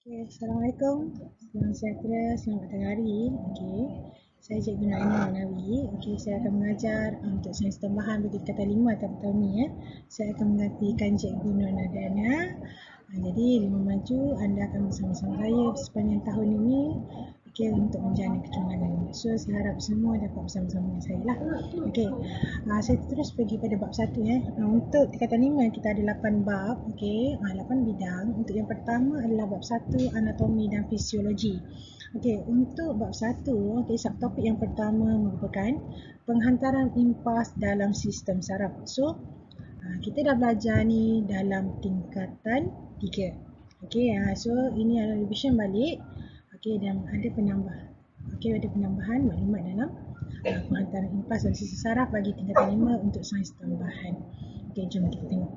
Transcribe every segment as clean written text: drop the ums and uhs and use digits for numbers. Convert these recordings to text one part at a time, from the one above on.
Okay, Assalamualaikum. Selamat sejahtera, selamat datang hari. Okey. Saya Cikgu Naina Manawi. Okey, saya akan mengajar untuk sains tambahan bagi tingkatan 5 tahun ni ya. Saya akan menggantikan Cikgu Nur Nadana. Jadi 5 maju, anda akan bersama-sama saya sepanjang tahun ini. Okey, untuk menjalani kecurangan. So, saya harap semua dapat bersama-sama dengan saya lah. Okey. Saya terus pergi pada bab 1 ya. Untuk tingkatan 5 kita ada 8 bab, okey. 8 bidang. Untuk yang pertama adalah bab 1 anatomi dan fisiologi. Okey, untuk bab 1, okey, subtopik yang pertama merupakan penghantaran impas dalam sistem saraf. So, kita dah belajar ni dalam tingkatan 3. Okey, so ini adalah revision balik. Okey, dan ada penambahan maklumat dalam penghantaran impas dan sistem saraf bagi tingkatan 5 untuk sains tambahan. Okey, jom kita tengok.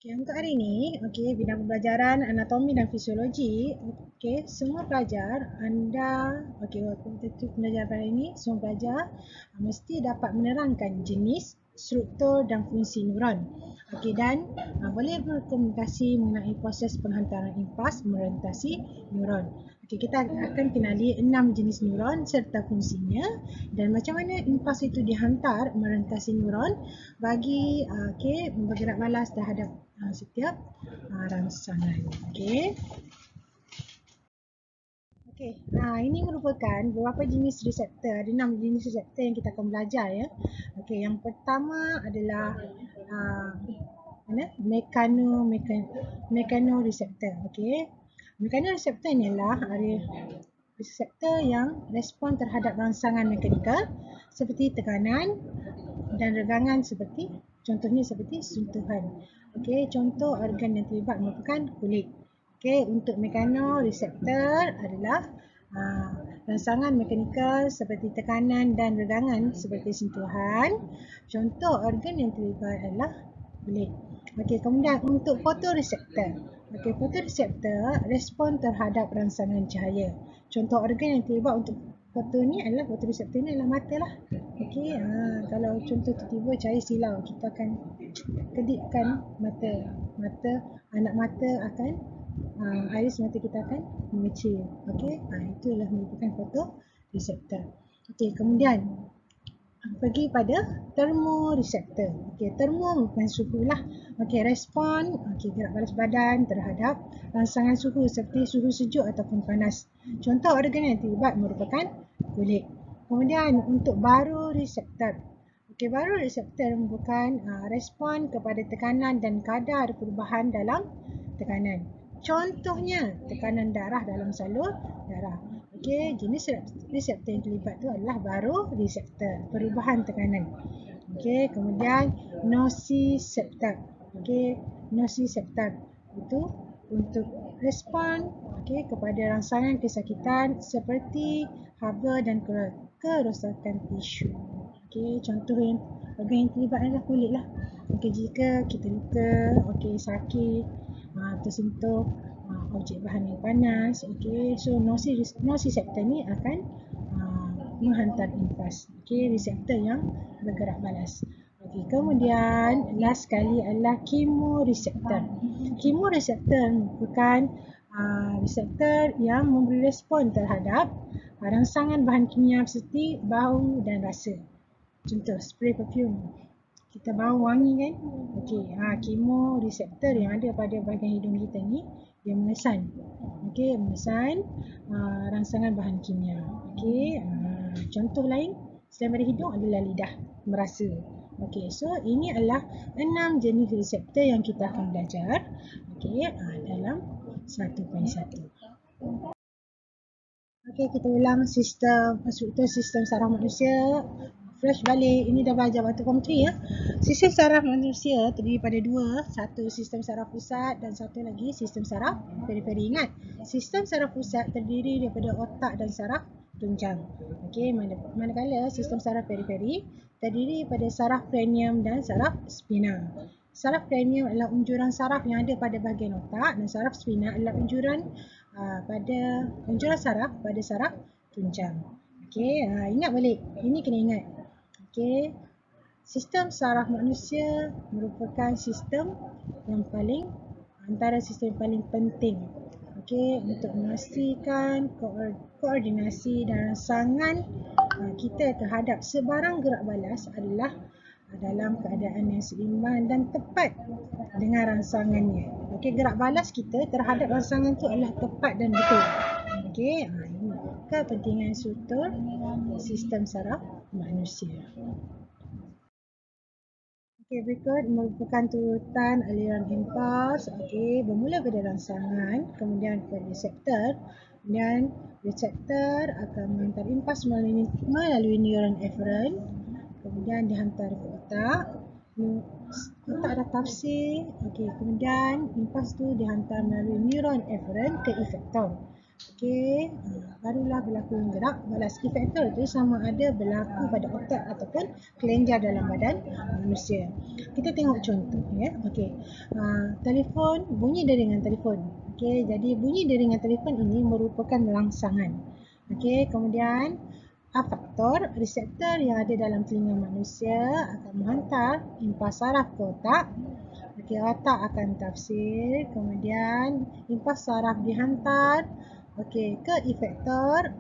Okey, untuk hari ini, okey, bidang pembelajaran anatomi dan fisiologi. Okey, semua pelajar anda, okey, waktu kita belajar pada ini, semua pelajar mesti dapat menerangkan jenis, struktur dan fungsi neuron. Okey, dan boleh berkomunikasi mengenai proses penghantaran impas merentasi neuron. Okey, kita akan kenali 6 jenis neuron serta fungsinya dan macam mana impas itu dihantar merentasi neuron bagi bergerak balas terhadap setiap rangsangan. Okey. Okey, ini merupakan beberapa jenis reseptor. Ada 6 jenis reseptor yang kita akan belajar ya. Okey, yang pertama adalah mekanoreseptor. Okey. Mekanoreseptor ni adalah reseptor yang respon terhadap rangsangan mekanikal seperti tekanan dan regangan contohnya seperti sentuhan. Okey, contoh organ yang terlibat merupakan kulit. Okey, untuk mekanoreseptor adalah rangsangan mekanikal seperti tekanan dan regangan seperti sentuhan. Contoh organ yang terlibat adalah kulit. Okey, kemudian untuk fotoreseptor. Okey, fotoreseptor respon terhadap rangsangan cahaya. Contoh organ yang terlibat untuk fotoreseptor ni adalah mata lah. Okey, kalau contoh tiba-tiba cahaya silau, kita akan kedipkan mata. Anak mata akan iris mata kita akan mengecil. Okey, itulah merupakan fotoreseptor. Okey, kemudian pergi pada termoreseptor. Okey, termo merupakan suhu lah. Okey, respon gerak balas badan terhadap rangsangan suhu seperti suhu sejuk ataupun panas. Contoh organ yang terlibat merupakan kulit. Kemudian untuk baroreseptor. Okey, baroreseptor merupakan respon kepada tekanan dan kadar perubahan dalam tekanan. Contohnya tekanan darah dalam salur darah. Okey, jenis reseptor yang terlibat tu adalah baroreseptor, perubahan tekanan. Okey, kemudian nociceptor. Okey, nociceptor itu untuk respon kepada rangsangan kesakitan seperti haba dan kerosakan tisu. Okey, contoh organ yang terlibat adalah kulit lah. Okey, jika kita luka, sakit, tersentuh objek bahan yang panas, so nociceptor ni akan menghantar impas. Reseptor yang bergerak balas. Kemudian last sekali adalah kemoreseptor. Kemoreseptor merupakan reseptor yang memberi respon terhadap rangsangan bahan kimia seperti bau dan rasa. Contoh spray perfume, kita bau wangi kan. Kemoreseptor yang ada pada bahagian hidung kita ni dia mengesan. Mengesan rangsangan bahan kimia. Contoh lain selain pada hidung adalah lidah, merasa. So ini adalah 6 jenis reseptor yang kita akan belajar dalam 1.1. Kita ulang struktur sistem saraf manusia. Flash balik, ini dah belajar waktu form 3 ya. Sistem saraf manusia terdiri pada dua, satu sistem saraf pusat dan satu lagi sistem saraf periferi. Ingat, sistem saraf pusat terdiri daripada otak dan saraf tunjang. Manakala sistem saraf periferi terdiri daripada saraf cranium dan saraf spina. Saraf cranium adalah unjuran saraf yang ada pada bahagian otak dan saraf spina adalah unjuran saraf pada saraf tunjang. Ingat balik. Ini kena ingat. Sistem saraf manusia merupakan sistem yang paling antara sistem yang paling penting. Okey, untuk memastikan koordinasi dan rangsangan kita terhadap sebarang gerak balas adalah dalam keadaan yang seimbang dan tepat dengan rangsangannya. Okey, gerak balas kita terhadap rangsangan itu adalah tepat dan betul. Okey, ini kepentingan struktur sistem saraf manusia. Okey, berikut merupakan turutan aliran impuls. Okey, bermula pada rangsangan, kemudian ke reseptor, dan reseptor akan menghantar impuls melalui neuron eferen, kemudian dihantar ke otak. Otak ada tafsir. Okey, kemudian impuls tu dihantar melalui neuron eferen ke efektor. Okey, barulah berlaku gerak balas. Efektor itu sama ada berlaku pada otak ataupun kelenjar dalam badan manusia. Kita tengok contoh ya. Okey. Telefon, bunyi deringan telefon. Okey, jadi bunyi deringan telefon ini merupakan rangsangan. Okey, kemudian faktor reseptor yang ada dalam telinga manusia akan menghantar impuls saraf ke otak. Okey, otak akan tafsir, kemudian impuls saraf dihantar ke efektor,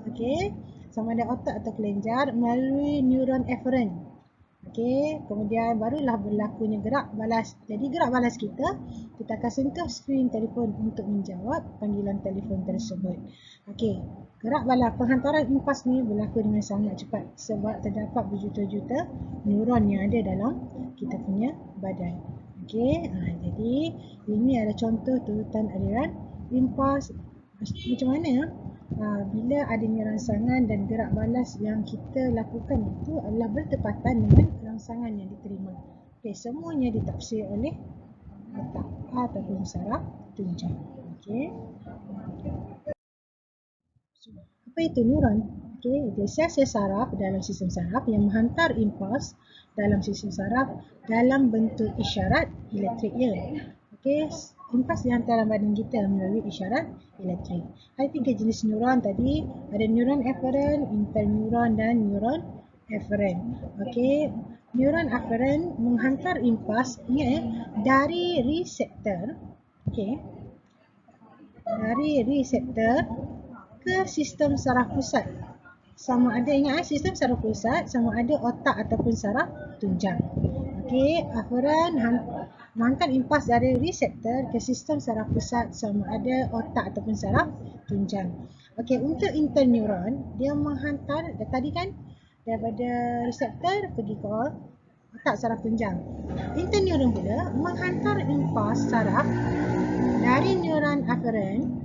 sama ada otak atau kelenjar melalui neuron eferen. Kemudian barulah berlakunya gerak balas. Jadi gerak balas kita akan sentuh skrin telefon untuk menjawab panggilan telefon tersebut. Gerak balas penghantaran impuls ni berlaku dengan sangat cepat sebab terdapat berjuta-juta neuron yang ada dalam kita punya badan. Jadi ini adalah contoh turutan aliran impuls. Macam mana bila adanya rangsangan dan gerak balas yang kita lakukan itu adalah bertepatan dengan rangsangan yang diterima. Semuanya ditafsir oleh otak ataupun saraf tunjang. Apa itu neuron? Sel-sel saraf dalam sistem saraf yang menghantar impuls dalam sistem saraf dalam bentuk isyarat elektrik. Impuls dihantar dalam badan kita melalui isyarat elektrik. Ada 3 jenis neuron tadi. Ada neuron eferen, interneuron dan neuron eferen. Neuron eferen menghantar impuls dari reseptor. Dari reseptor ke sistem saraf pusat. Sama ada sistem saraf pusat sama ada otak ataupun saraf tunjang. Eferen menghantar impuls dari reseptor ke sistem saraf pusat sama ada otak ataupun saraf tunjang. Untuk interneuron dia menghantar tadi kan daripada reseptor pergi ke otak saraf tunjang. Interneuron pula menghantar impuls saraf dari neuron eferen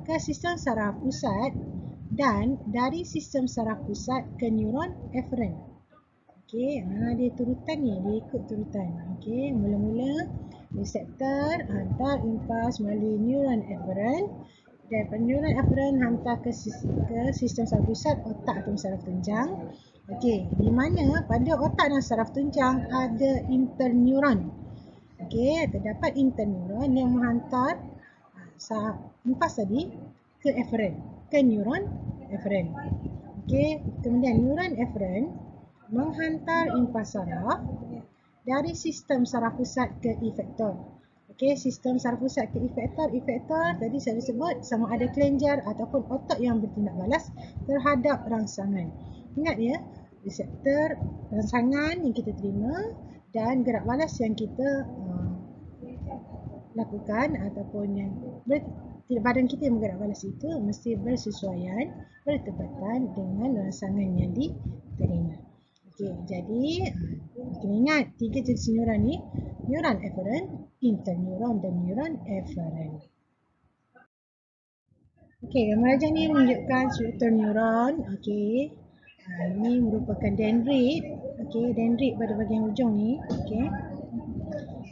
ke sistem saraf pusat dan dari sistem saraf pusat ke neuron eferen. Dia turutan ni, dia ikut turutan. Mula-mula reseptor hantar impuls melalui neuron eferen, daripada neuron eferen hantar ke sistem saraf pusat, otak atau saraf tunjang. Di mana pada otak dan saraf tunjang ada interneuron. Terdapat interneuron yang menghantar impuls tadi ke eferen, ke neuron eferen. Kemudian neuron eferen menghantar impuls saraf dari sistem saraf pusat ke efektor. Sistem saraf pusat ke efektor. Efektor tadi saya sebut sama ada kelenjar ataupun otak yang bertindak balas terhadap rangsangan. Ingat ya, reseptor rangsangan yang kita terima dan gerak balas yang kita lakukan ataupun yang badan kita yang bergerak balas itu mesti bersesuaian, bertepatan dengan rangsangan yang diterima. Jadi kena ingat 3 jenis neuron ni, neuron eferen, interneuron dan neuron eferen. Gambar rajah ni menunjukkan struktur neuron. Ini merupakan dendrit. Dendrit pada bahagian hujung ni.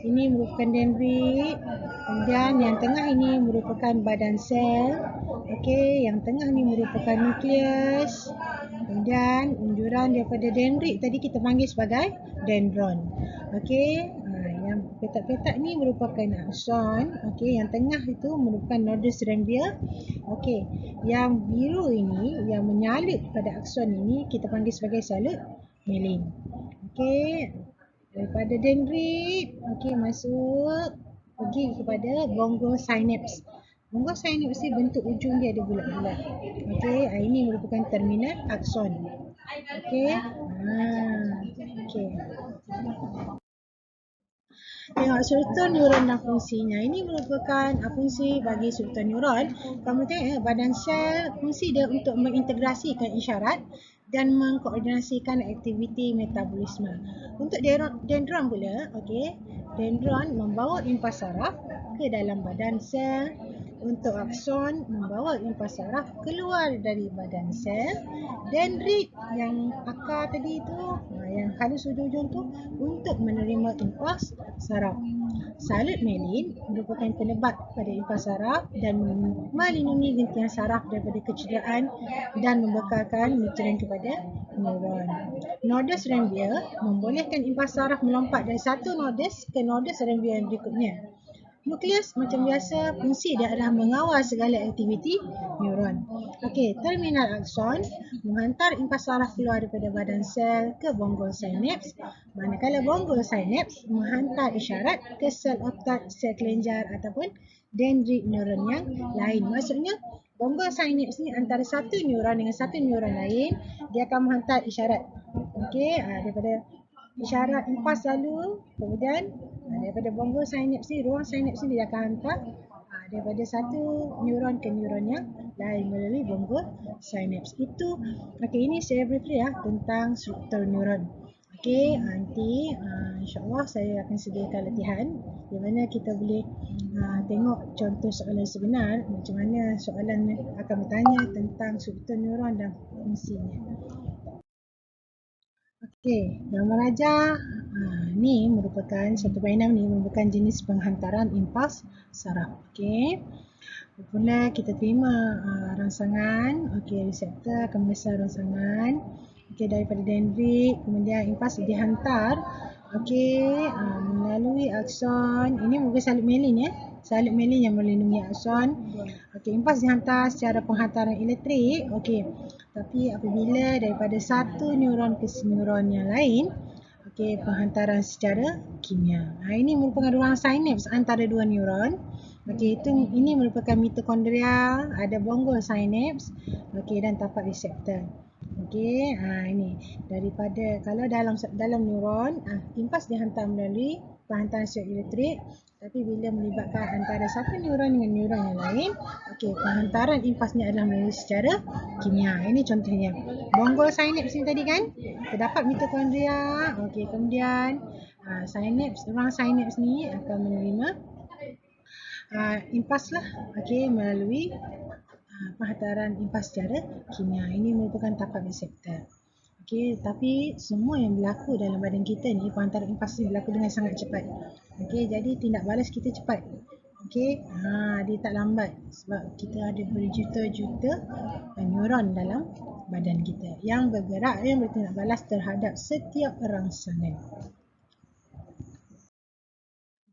Ini merupakan dendrit. Kemudian yang tengah ini merupakan badan sel. Yang tengah ni merupakan nukleus. Kemudian unjuran daripada dendrit tadi kita panggil sebagai dendron. Yang petak-petak ni merupakan akson. Yang tengah itu merupakan nodus rambia. Yang biru ini yang menyalut pada akson ini kita panggil sebagai salut myelin. Daripada dendrit masuk pergi kepada bongo-sinaps. Bongo-sinaps ni bentuk ujung dia ada bulat-bulat. Okey, ini merupakan terminal akson. Okey. Okey. Tengok struktur neuron dan fungsinya. Ini merupakan fungsi bagi struktur neuron. Kamu tengok badan sel, fungsi dia untuk mengintegrasikan isyarat dan mengkoordinasikan aktiviti metabolisme. Untuk dendron pula, okey, dendron membawa impas saraf ke dalam badan sel. Untuk akson membawa impas saraf keluar dari badan sel. Dendrit yang akar tadi tu, yang halus ujung-ujung tu, untuk menerima impas saraf. Salut melin merupakan penebat pada impas saraf dan melindungi gentian saraf daripada kecederaan dan membekalkan nutrien kepada neuron. Nodus rambia membolehkan impas saraf melompat dari satu nodus ke nodus rambia yang berikutnya. Nukleus macam biasa, fungsi dia adalah mengawal segala aktiviti neuron. Okey, terminal akson menghantar impas saraf keluar daripada badan sel ke bongo-sinaps, manakala bongo-sinaps menghantar isyarat ke sel otak, sel kelenjar ataupun dendrit neuron yang lain. Maksudnya, bongo-sinaps ni antara satu neuron dengan satu neuron lain, dia akan menghantar isyarat. Okey, daripada isyarat impas lalu, kemudian daripada bongo-sinaps ni, ruang sinaps ni dia akan hantar daripada satu neuron ke neuron yang lain melalui bongo-sinaps. Itu, okey, ini saya briefly tentang struktur neuron. Okey, nanti insyaAllah saya akan sediakan latihan di mana kita boleh tengok contoh soalan sebenar, macam mana soalan akan bertanya tentang struktur neuron dan fungsinya. Okey, gambar ajar ni merupakan 1/6 ni merupakan jenis penghantaran impas saraf. Okey. Mula kita terima rangsangan, okey, reseptor akan membesar rangsangan, okey, daripada dendrit, kemudian impas dihantar, okey, melalui akson. Ini merupakan salut melin ya. Salut melin yang melindungi akson. Okey, impas dihantar secara penghantaran elektrik, okey. Tapi apabila daripada satu neuron ke neuron yang lain, okey, penghantaran secara kimia. Ini merupakan ruang sinaps antara dua neuron. Okey, ini merupakan mitokondria, ada bongo-sinaps, okey, dan tapak reseptor. Okey, ini daripada kalau dalam neuron, impas dihantar melalui penghantaran secara elektrik, tapi bila melibatkan antara satu neuron dengan neuron yang lain, okey, penghantaran impas ni adalah melalui secara kimia. Ini contohnya. Bongo-sinaps ni tadi kan, terdapat mitokondria, okey, kemudian ruang sinaps ni akan menerima impas lah, okey, melalui penghantaran impas secara kimia. Ini merupakan tapak reseptor. Okey, tapi semua yang berlaku dalam badan kita ni, penghantaran impas ni berlaku dengan sangat cepat. Okey, jadi tindak balas kita cepat. Okey, dia tak lambat sebab kita ada berjuta-juta neuron dalam badan kita yang bergerak, yang bertindak balas terhadap setiap rangsangan.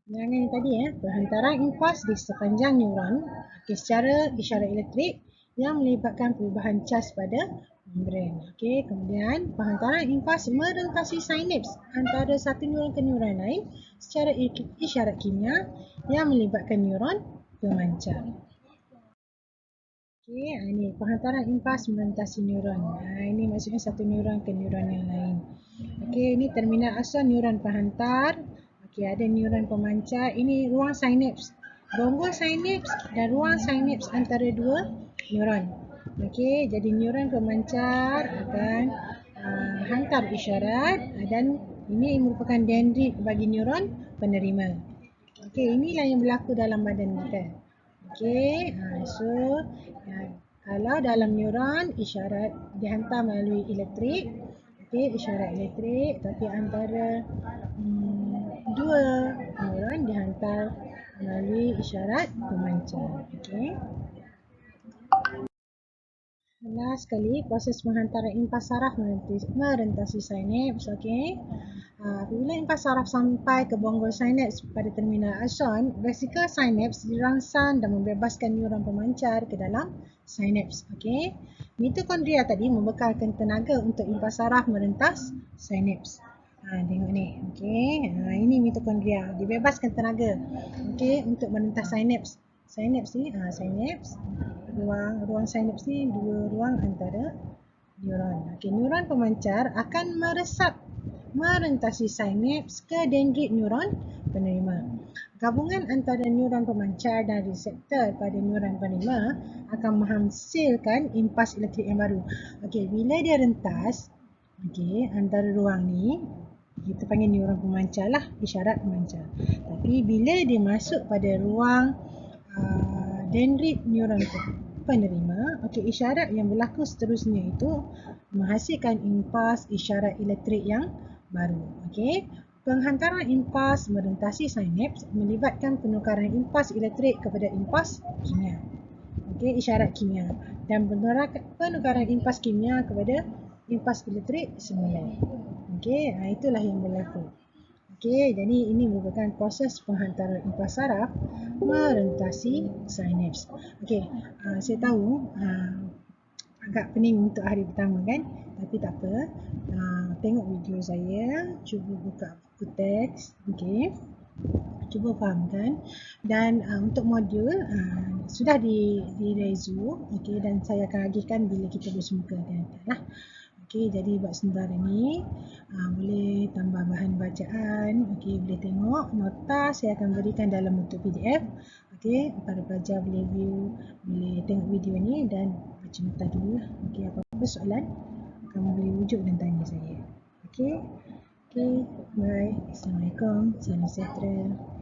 Penerangan yang tadi penghantaran impas di sepanjang neuron, okey, secara isyarat elektrik yang melibatkan perubahan cas pada membran. Okey, kemudian penghantaran impas merentasi sinaps antara satu neuron ke neuron lain secara isyarat kimia yang melibatkan neuron pemancar. Okey, ini penghantaran impas merentasi neuron. Ini maksudnya satu neuron ke neuron yang lain. Okey, ini terminal akson neuron penghantar. Okey, ada neuron pemancar. Ini ruang sinaps, bongo-sinaps dan ruang sinaps antara dua neuron. Okey, jadi neuron pemancar akan hantar isyarat dan ini merupakan dendrit bagi neuron penerima. Okey, inilah yang berlaku dalam badan kita. Okey, kalau dalam neuron isyarat dihantar melalui elektrik, okey, isyarat elektrik, tapi antara dua neuron dihantar melalui isyarat pemancar. Okey. Last sekali, proses penghantaran impas saraf merentasi sinaps. Okey. Apabila impas saraf sampai ke bongo-sinaps pada terminal akson, vesikel sinaps dirangsang dan membebaskan neuron pemancar ke dalam sinaps. Okey. Mitokondria tadi membekalkan tenaga untuk impas saraf merentas sinaps. Tengok ni. Okey. Ini mitokondria. Dia bebaskan tenaga. Okey, untuk merentas sinaps. Sinaps ni, sinaps. Ruang sinaps ni dua ruang antara neuron. Okey, neuron pemancar akan merentasi sinaps ke dendrit neuron penerima. Gabungan antara neuron pemancar dan reseptor pada neuron penerima akan menghasilkan impas elektrik yang baru. Okey, bila dia rentas, okey, antara ruang ni, kita panggil neuron pemancar lah, isyarat pemancar. Tapi bila dia masuk pada ruang dendrit neuron penerima, okey, isyarat yang berlaku seterusnya itu menghasilkan impas isyarat elektrik yang baru. Okey, penghantaran impas merentasi sinaps melibatkan penukaran impas elektrik kepada impas kimia. Okey, isyarat kimia, dan penukaran impas kimia kepada impas elektrik semula. Okey, itulah yang berlaku. Okey, jadi ini merupakan proses penghantaran impas saraf merentasi sinaps. Okey, saya tahu agak pening untuk hari pertama kan, tapi tak apa. Tengok video saya, cuba buka buku teks, okey. Cuba fahamkan, dan untuk modul sudah di resu, okey, dan saya akan agihkan bila kita bersemuka lah. Okey, jadi buat sementara ni boleh tambah bahan bacaan, okey, boleh tengok nota saya akan berikan dalam bentuk PDF. Okey, para pelajar boleh view, boleh tengok video ni dan baca nota dulu lah. Okey, apa-apa soalan kamu boleh rujuk dan tanya saya. Okey. Okey, bye. Assalamualaikum. Salam sejahtera.